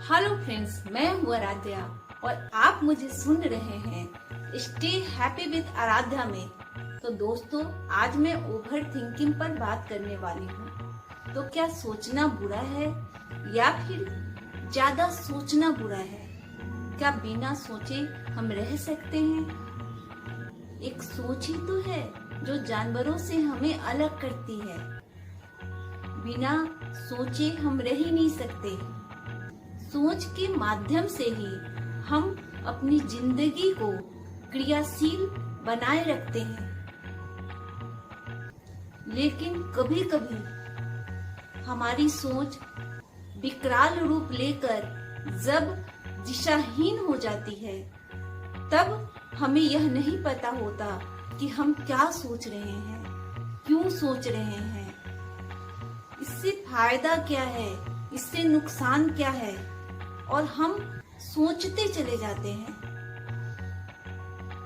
Hello friends, मैं हूँ आराध्या और आप मुझे सुन रहे हैं स्टे हैप्पी विद आराध्या में। तो दोस्तों, आज मैं ओवर थिंकिंग पर बात करने वाली हूँ। तो क्या सोचना बुरा है या फिर ज्यादा सोचना बुरा है? क्या बिना सोचे हम रह सकते हैं? एक सोच ही तो है जो जानवरों से हमें अलग करती है। बिना सोचे हम रह ही नहीं सकते। सोच के माध्यम से ही हम अपनी जिंदगी को क्रियाशील बनाए रखते हैं। लेकिन कभी कभी हमारी सोच विकराल रूप लेकर जब दिशाहीन हो जाती है, तब हमें यह नहीं पता होता कि हम क्या सोच रहे हैं, क्यों सोच रहे हैं, इससे फायदा क्या है, इससे नुकसान क्या है, और हम सोचते चले जाते हैं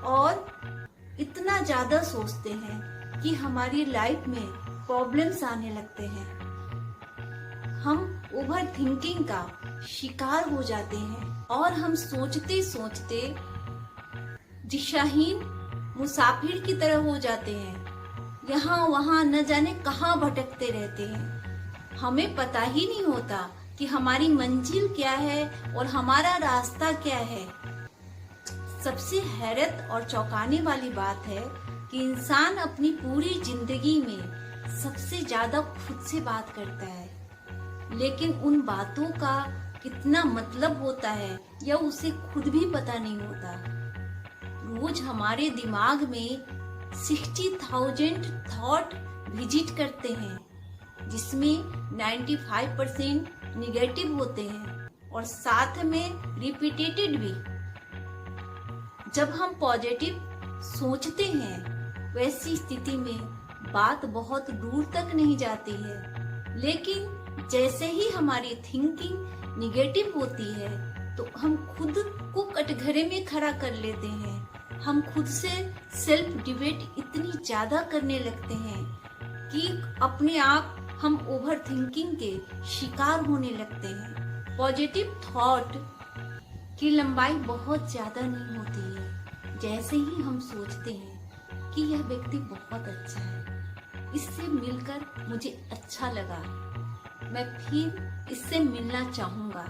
और इतना ज्यादा सोचते हैं कि हमारी लाइफ में प्रॉब्लम्स आने लगते हैं। हम ओवर थिंकिंग का शिकार हो जाते हैं और हम सोचते सोचते दिशाहीन मुसाफिर की तरह हो जाते हैं। यहाँ वहाँ न जाने कहाँ भटकते रहते हैं। हमें पता ही नहीं होता कि हमारी मंजिल क्या है और हमारा रास्ता क्या है। सबसे हैरत और चौंकाने वाली बात है कि इंसान अपनी पूरी जिंदगी में सबसे ज्यादा खुद से बात करता है, लेकिन उन बातों का कितना मतलब होता है यह उसे खुद भी पता नहीं होता। रोज हमारे दिमाग में 60,000 थॉट विजिट करते हैं, जिसमें 95% निगेटिव होते हैं और साथ में रिपीटेटेड भी। जब हम पॉजिटिव सोचते हैं, वैसी स्थिति में बात बहुत दूर तक नहीं जाती है। लेकिन जैसे ही हमारी थिंकिंग निगेटिव होती है, तो हम खुद को कटघरे में खड़ा कर लेते हैं। हम खुद से सेल्फ डिबेट इतनी ज्यादा करने लगते हैं कि अपने आप हम ओवर थिंकिंग के शिकार होने लगते हैं। पॉजिटिव थॉट की लंबाई बहुत ज्यादा नहीं होती है। जैसे ही हम सोचते हैं कि यह व्यक्ति बहुत अच्छा है, इससे मिलकर मुझे अच्छा लगा, मैं फिर इससे मिलना चाहूंगा,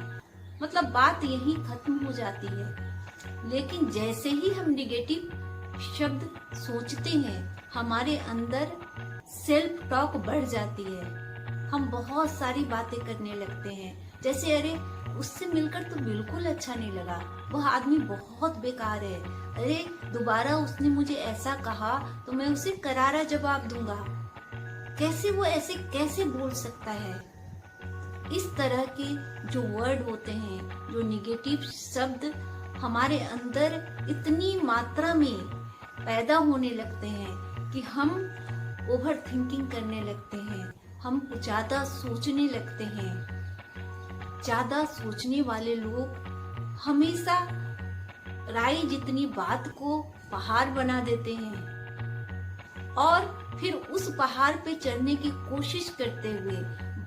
मतलब बात यही खत्म हो जाती है। लेकिन जैसे ही हम निगेटिव शब्द सोचते हैं, हमारे अंदर सेल्फ टॉक बढ़ जाती है। हम बहुत सारी बातें करने लगते हैं, जैसे अरे उससे मिलकर तो बिल्कुल अच्छा नहीं लगा, वह आदमी बहुत बेकार है, अरे दोबारा उसने मुझे ऐसा कहा तो मैं उसे करारा जवाब दूंगा, कैसे वो ऐसे कैसे बोल सकता है। इस तरह के जो वर्ड होते हैं, जो निगेटिव शब्द हमारे अंदर इतनी मात्रा में पैदा होने लगते हैं कि हम ओवर थिंकिंग करने लगते हैं, हम ज्यादा सोचने लगते हैं। ज्यादा सोचने वाले लोग हमेशा राई जितनी बात को पहाड़ बना देते हैं और फिर उस पहाड़ पे चढ़ने की कोशिश करते हुए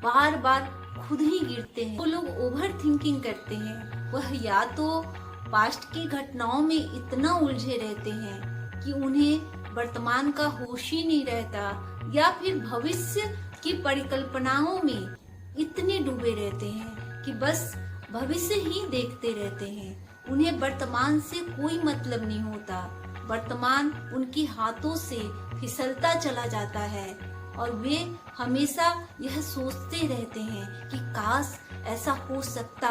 बार बार खुद ही गिरते हैं। वो लोग ओवर थिंकिंग करते हैं, वह या तो पास्ट की घटनाओं में इतना उलझे रहते हैं कि उन्हें वर्तमान का होश ही नहीं रहता, या फिर भविष्य की परिकल्पनाओं में इतने डूबे रहते हैं कि बस भविष्य ही देखते रहते हैं। उन्हें वर्तमान से कोई मतलब नहीं होता। वर्तमान उनके हाथों से फिसलता चला जाता है और वे हमेशा यह सोचते रहते हैं कि काश ऐसा हो सकता,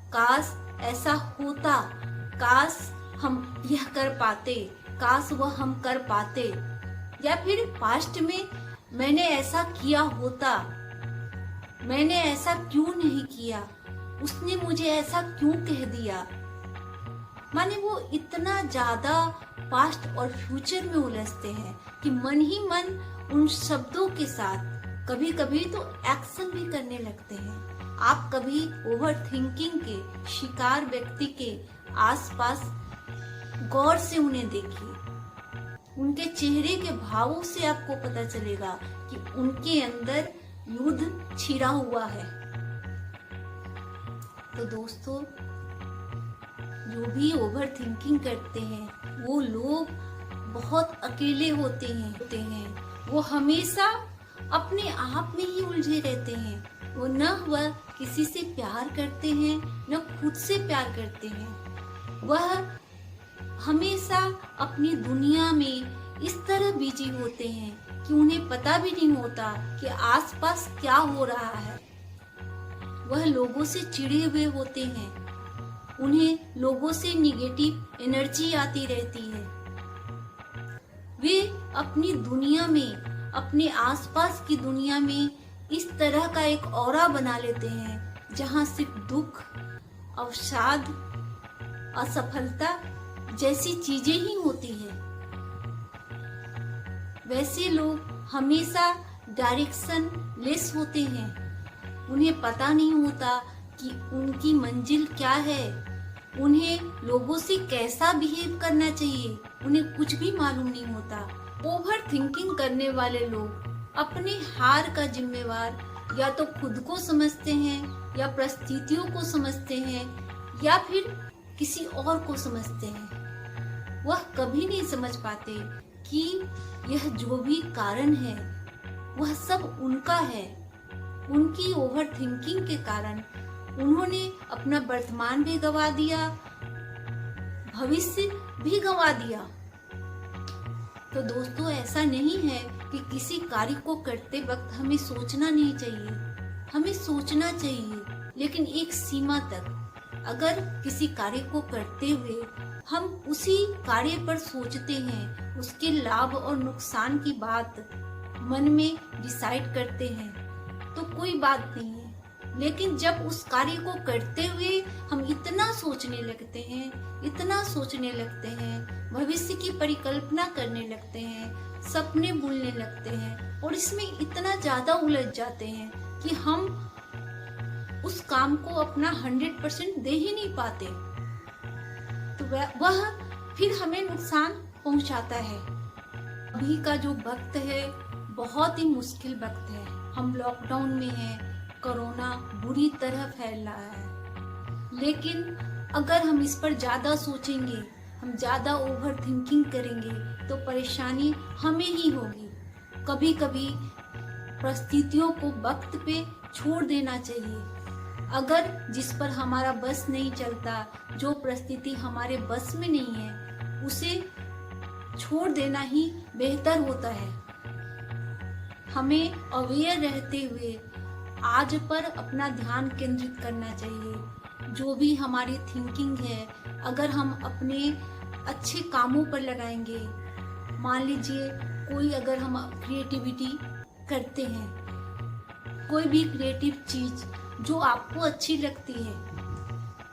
काश ऐसा होता, काश हम यह कर पाते, काश वह हम कर पाते, या फिर पास्ट में मैंने ऐसा किया होता, मैंने ऐसा क्यों नहीं किया, उसने मुझे ऐसा क्यों कह दिया। माने वो इतना ज्यादा पास्ट और फ्यूचर में उलझते हैं कि मन ही मन उन शब्दों के साथ कभी कभी तो एक्शन भी करने लगते हैं। आप कभी ओवर थिंकिंग के शिकार व्यक्ति के आसपास गौर से उन्हें देखिए, उनके चेहरे के भावों से आपको पता चलेगा कि उनके अंदर युद्ध छिड़ा हुआ है। तो दोस्तों, जो भी ओवर थिंकिंग करते हैं वो लोग बहुत अकेले होते हैं। वो हमेशा अपने आप में ही उलझे रहते हैं। वो न वह किसी से प्यार करते हैं न खुद से प्यार करते हैं। वह हमेशा अपनी दुनिया में इस तरह बिजी होते हैं कि उन्हें पता भी नहीं होता कि आसपास क्या हो रहा है। वह लोगों से चिढ़े हुए होते हैं। उन्हें लोगों से निगेटिव एनर्जी आती रहती है। वे अपनी दुनिया में, अपने आसपास की दुनिया में इस तरह का एक ऑरा बना लेते हैं जहां सिर्फ दुख, अवसाद, असफलता जैसी चीजें ही होती है। वैसे लोग हमेशा डायरेक्शन लेस होते हैं। उन्हें पता नहीं होता कि उनकी मंजिल क्या है, उन्हें लोगों से कैसा बिहेव करना चाहिए। उन्हें कुछ भी मालूम नहीं होता। ओवर थिंकिंग करने वाले लोग अपने हार का जिम्मेवार या तो खुद को समझते हैं, या परिस्थितियों को समझते हैं, या फिर किसी और को समझते हैं। वह कभी नहीं समझ पाते कि यह जो भी कारण है वह सब उनका है। उनकी ओवर थिंकिंग के कारण उन्होंने अपना वर्तमान भी गंवा दिया, भविष्य भी गंवा दिया। तो दोस्तों, ऐसा नहीं है कि किसी कार्य को करते वक्त हमें सोचना नहीं चाहिए। हमें सोचना चाहिए, लेकिन एक सीमा तक। अगर किसी कार्य को करते हुए हम उसी कार्य पर सोचते हैं, उसके लाभ और नुकसान की बात मन में डिसाइड करते हैं, तो कोई बात नहीं है। लेकिन जब उस कार्य को करते हुए हम इतना सोचने लगते हैं, भविष्य की परिकल्पना करने लगते हैं, सपने बुनने लगते हैं और इसमें इतना ज्यादा उलझ जाते हैं कि हम उस काम को अपना 100% दे ही नहीं पाते, तो वह फिर हमें नुकसान पहुंचाता है। अभी का जो वक्त है बहुत ही मुश्किल वक्त है। हम लॉकडाउन में हैं, कोरोना बुरी तरह फैल रहा है। लेकिन अगर हम इस पर ज्यादा सोचेंगे, हम ज्यादा ओवर थिंकिंग करेंगे, तो परेशानी हमें ही होगी। कभी कभी परिस्थितियों को वक्त पे छोड़ देना चाहिए। अगर जिस पर हमारा बस नहीं चलता, जो परिस्थिति हमारे बस में नहीं है, उसे छोड़ देना ही बेहतर होता है। हमें अवेयर रहते हुए आज पर अपना ध्यान केंद्रित करना चाहिए। जो भी हमारी थिंकिंग है, अगर हम अपने अच्छे कामों पर लगाएंगे, मान लीजिए कोई अगर हम क्रिएटिविटी करते हैं, कोई भी क्रिएटिव चीज जो आपको अच्छी लगती है,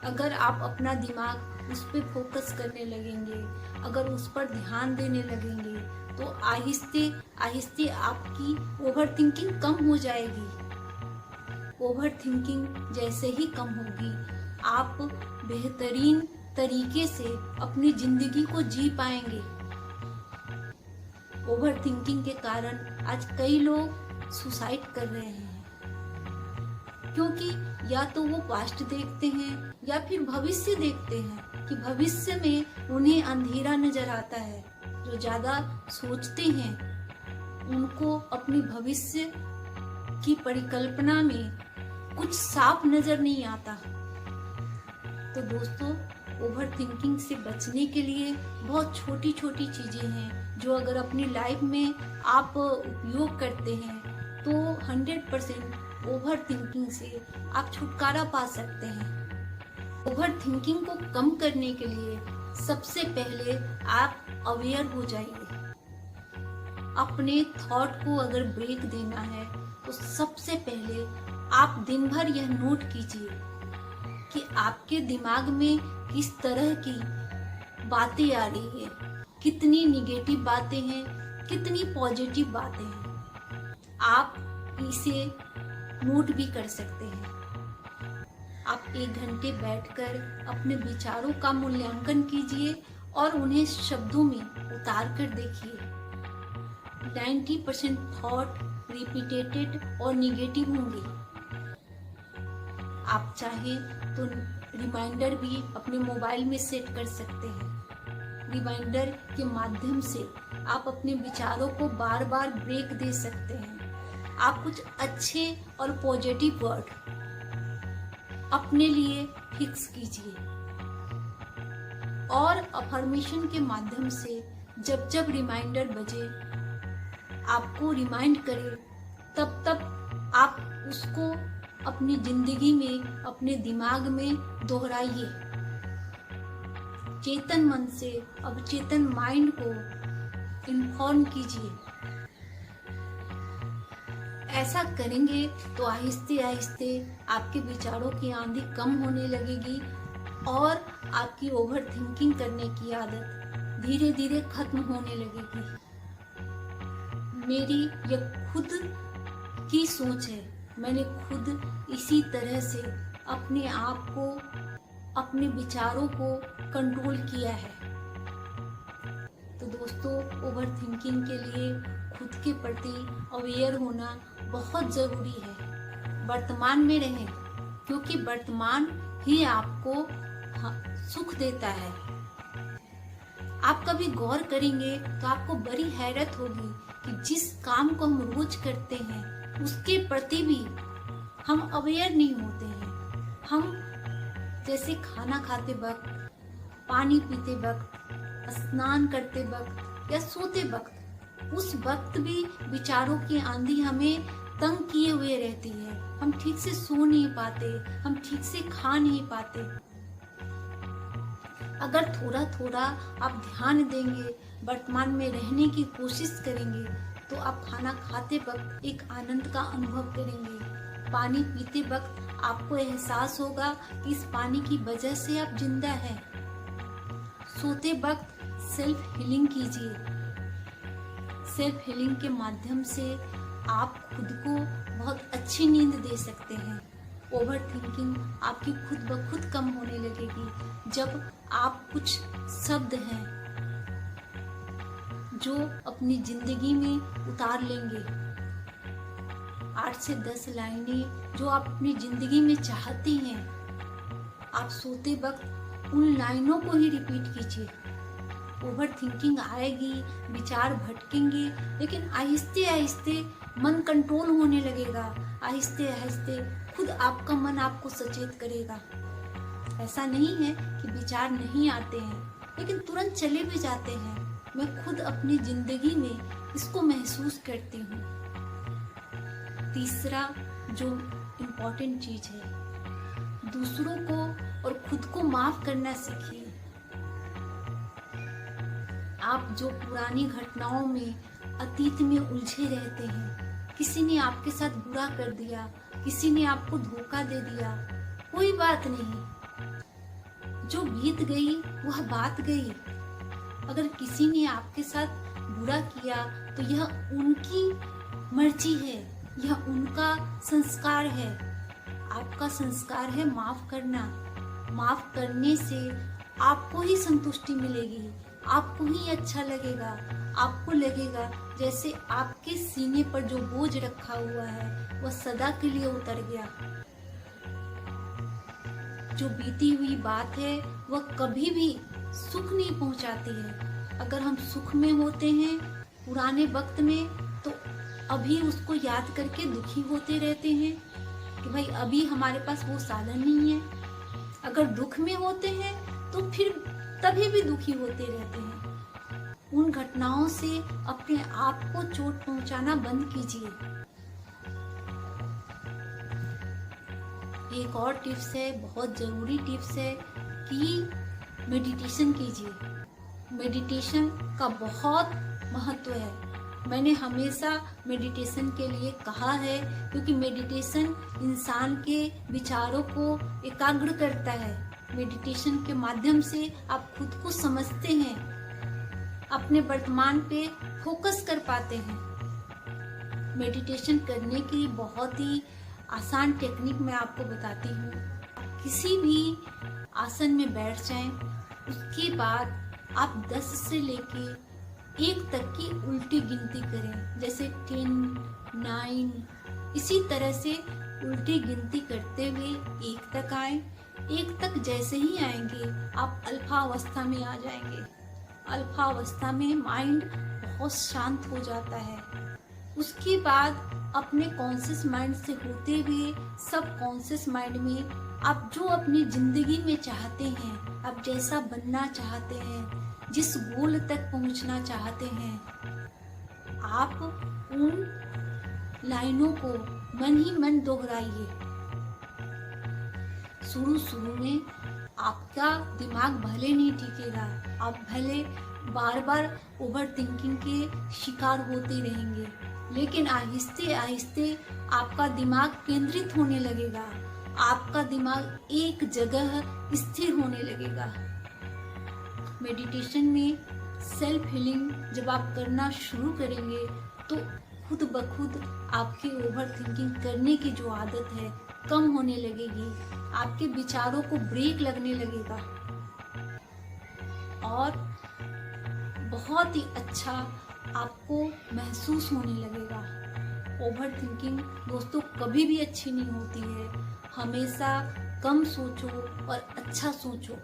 अगर आप अपना दिमाग उस पर फोकस करने लगेंगे, अगर उस पर ध्यान देने लगेंगे, तो आहिस्ते आहिस्ते आपकी ओवर थिंकिंग कम हो जाएगी। ओवर थिंकिंग जैसे ही कम होगी, आप बेहतरीन तरीके से अपनी जिंदगी को जी पाएंगे। ओवर थिंकिंग के कारण आज कई लोग सुसाइड कर रहे हैं, क्योंकि या तो वो पास्ट देखते हैं या फिर भविष्य देखते हैं कि भविष्य में उन्हें अंधेरा नजर आता है। जो ज्यादा सोचते हैं उनको अपनी भविष्य की परिकल्पना में कुछ साफ नजर नहीं आता। तो दोस्तों, ओवर थिंकिंग से बचने के लिए बहुत छोटी छोटी चीजें हैं जो अगर अपनी लाइफ में आप उपयोग करते हैं तो 100% ओवर थिंकिंग से आप छुटकारा पा सकते हैं। ओवर थिंकिंग को कम करने के लिए सबसे पहले आप अवेयर हो जाइए। अपने थॉट को अगर ब्रेक देना है तो सबसे पहले आप दिन भर यह नोट कीजिए कि आपके दिमाग में किस तरह की बातें आ रही है, कितनी निगेटिव बातें हैं, कितनी पॉजिटिव बातें हैं। आप इसे नोट भी कर सकते हैं। आप 1 घंटे बैठकर अपने विचारों का मूल्यांकन कीजिए और उन्हें शब्दों में उतार कर देखिए। 90% थॉट रिपीटेटेड और निगेटिव होंगे। आप चाहें तो रिमाइंडर भी अपने मोबाइल में सेट कर सकते हैं। रिमाइंडर के माध्यम से आप अपने विचारों को बार बार ब्रेक दे सकते हैं। आप कुछ अच्छे और पॉजिटिव वर्ड अपने लिए फिक्स कीजिए और अफर्मेशन के माध्यम से जब जब रिमाइंडर बजे आपको रिमाइंड करे, तब तब आप उसको अपनी जिंदगी में, अपने दिमाग में दोहराइए। चेतन मन से अब चेतन माइंड को इन्फॉर्म कीजिए। ऐसा करेंगे तो आहिस्ते आहिस्ते आपके विचारों की आंधी कम होने लगेगी और आपकी ओवर थिंकिंग करने की आदत धीरे धीरे खत्म होने लगेगी। मेरी यह खुद की सोच है। मैंने खुद इसी तरह से अपने आप को, अपने विचारों को कंट्रोल किया है। तो दोस्तों, ओवर थिंकिंग के लिए खुद के प्रति अवेयर होना बहुत जरूरी है। वर्तमान में रहें, क्योंकि वर्तमान ही आपको सुख देता है। आप कभी गौर करेंगे तो आपको बड़ी हैरत होगी कि जिस काम को हम रोज करते हैं उसके प्रति भी हम अवेयर नहीं होते हैं। हम जैसे खाना खाते वक्त, पानी पीते वक्त, स्नान करते वक्त या सोते वक्त, उस वक्त भी विचारों की आंधी हमें तंग किए हुए रहती है। हम ठीक से सो नहीं पाते, हम ठीक से खा नहीं पाते। अगर थोड़ा थोड़ा आप ध्यान देंगे, वर्तमान में रहने की कोशिश करेंगे, तो आप खाना खाते वक्त एक आनंद का अनुभव करेंगे। पानी पीते वक्त आपको एहसास होगा कि इस पानी की वजह से आप जिंदा हैं। सोते वक्त सेल्फ हीलिंग कीजिए। सेल्फ हीलिंग के माध्यम से आप खुद को बहुत अच्छी नींद दे सकते हैं। ओवर थिंकिंग आपकी खुद ब खुद कम होने लगेगी जब आप कुछ शब्द हैं जो अपनी जिंदगी में उतार लेंगे। 8 से 10 लाइनें जो आप अपनी जिंदगी में चाहते हैं, आप सोते वक्त उन लाइनों को ही रिपीट कीजिए। ओवर थिंकिंग आएगी, विचार भटकेंगे, लेकिन आहिस्ते आहिस्ते मन कंट्रोल होने लगेगा। आहिस्ते आहिस्ते खुद आपका मन आपको सचेत करेगा। ऐसा नहीं है कि विचार नहीं आते हैं, लेकिन तुरंत चले भी जाते हैं। मैं खुद अपनी जिंदगी में इसको महसूस करती हूँ। तीसरा जो इम्पोर्टेंट चीज है, दूसरों को और खुद को माफ करना सीखिए। आप जो पुरानी घटनाओं में, अतीत में उलझे रहते हैं, किसी ने आपके साथ बुरा कर दिया, किसी ने आपको धोखा दे दिया, कोई बात नहीं। जो बीत गई वह बात गई। अगर किसी ने आपके साथ बुरा किया तो यह उनकी मर्जी है, यह उनका संस्कार है। आपका संस्कार है माफ करना। माफ करने से आपको ही संतुष्टि मिलेगी, आपको ही अच्छा लगेगा। आपको लगेगा जैसे आपके सीने पर जो बोझ रखा हुआ है वह सदा के लिए उतर गया। जो बीती हुई बात है वह कभी भी सुख नहीं पहुंचाती है। अगर हम सुख में होते हैं पुराने वक्त में, तो अभी उसको याद करके दुखी होते रहते हैं कि भाई अभी हमारे पास वो साधन नहीं है। अगर दुख में होते हैं तो फिर तभी भी दुखी होते रहते हैं। उन घटनाओं से अपने आप को चोट पहुंचाना बंद कीजिए। एक और टिप्स है, बहुत जरूरी टिप्स है कि मेडिटेशन कीजिए। मेडिटेशन का बहुत महत्व है। मैंने हमेशा मेडिटेशन के लिए कहा है, क्योंकि मेडिटेशन इंसान के विचारों को एकाग्र करता है। मेडिटेशन के माध्यम से आप खुद को समझते हैं, अपने वर्तमान पे फोकस कर पाते हैं। मेडिटेशन करने की बहुत ही आसान टेक्निक मैं आपको बताती हूँ। किसी भी आसन में बैठ जाएं, उसके बाद आप 10 से लेके 1 तक की उल्टी गिनती करें, जैसे 10, 9, इसी तरह से उल्टी गिनती करते हुए 1 तक आए। 1 तक जैसे ही आएंगे आप अल्फा अवस्था में आ जाएंगे। अल्फा अवस्था में माइंड बहुत शांत हो जाता है। उसके बाद अपने कॉन्शियस माइंड से होते हुए सब कॉन्शियस माइंड में आप जो अपनी जिंदगी में चाहते हैं, आप जैसा बनना चाहते हैं, जिस गोल तक पहुंचना चाहते हैं, आप उन लाइनों को मन ही मन दोहराइए। शुरू में आपका दिमाग भले नहीं टिकेगा, आप भले बार बार ओवर थिंकिंग के शिकार होते रहेंगे, लेकिन आहिस्ते आहिस्ते आपका दिमाग केंद्रित होने लगेगा, आपका दिमाग एक जगह स्थिर होने लगेगा। मेडिटेशन में सेल्फ हीलिंग जब आप करना शुरू करेंगे तो खुद ब खुद आपकी ओवर थिंकिंग करने की जो आदत है कम होने लगेगी, आपके विचारों को ब्रेक लगने लगेगा और बहुत ही अच्छा आपको महसूस होने लगेगा। ओवर थिंकिंग दोस्तों कभी भी अच्छी नहीं होती है। हमेशा कम सोचो और अच्छा सोचो।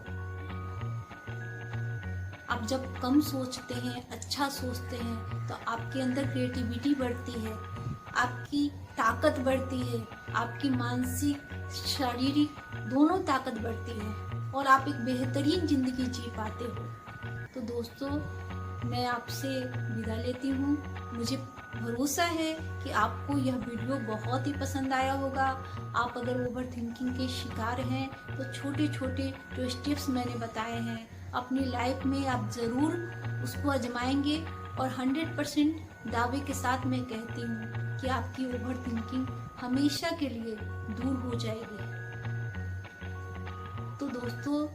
आप जब कम सोचते हैं, अच्छा सोचते हैं तो आपके अंदर क्रिएटिविटी बढ़ती है, आपकी ताकत बढ़ती है, आपकी मानसिक शारीरिक दोनों ताकत बढ़ती है और आप एक बेहतरीन जिंदगी जी पाते हो। तो दोस्तों मैं आपसे विदा लेती हूँ। मुझे भरोसा है कि आपको यह वीडियो बहुत ही पसंद आया होगा। आप अगर ओवर थिंकिंग के शिकार हैं तो छोटे छोटे जो स्टेप्स मैंने बताए हैं अपनी लाइफ में आप ज़रूर उसको आजमाएंगे और 100% दावे के साथ मैं कहती हूँ कि आपकी ओवर थिंकिंग हमेशा के लिए दूर हो जाएगी। तो दोस्तों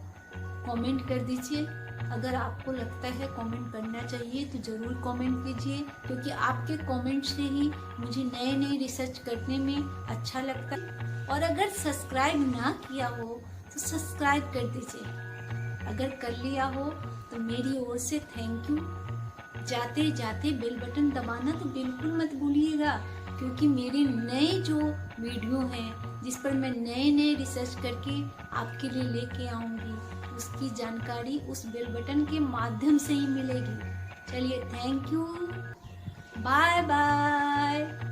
कमेंट कर दीजिए, अगर आपको लगता है कमेंट करना चाहिए तो ज़रूर कमेंट कीजिए, क्योंकि आपके कमेंट से ही मुझे नए नए रिसर्च करने में अच्छा लगता है। और अगर सब्सक्राइब ना किया हो तो सब्सक्राइब कर दीजिए, अगर कर लिया हो तो मेरी ओर से थैंक यू। जाते जाते बेल बटन दबाना तो बिल्कुल मत भूलिएगा, क्योंकि मेरे नए जो वीडियो हैं जिस पर मैं नए नए रिसर्च करके आपके लिए लेके आऊँगी उसकी जानकारी उस बेल बटन के माध्यम से ही मिलेगी। चलिए थैंक यू, बाय बाय।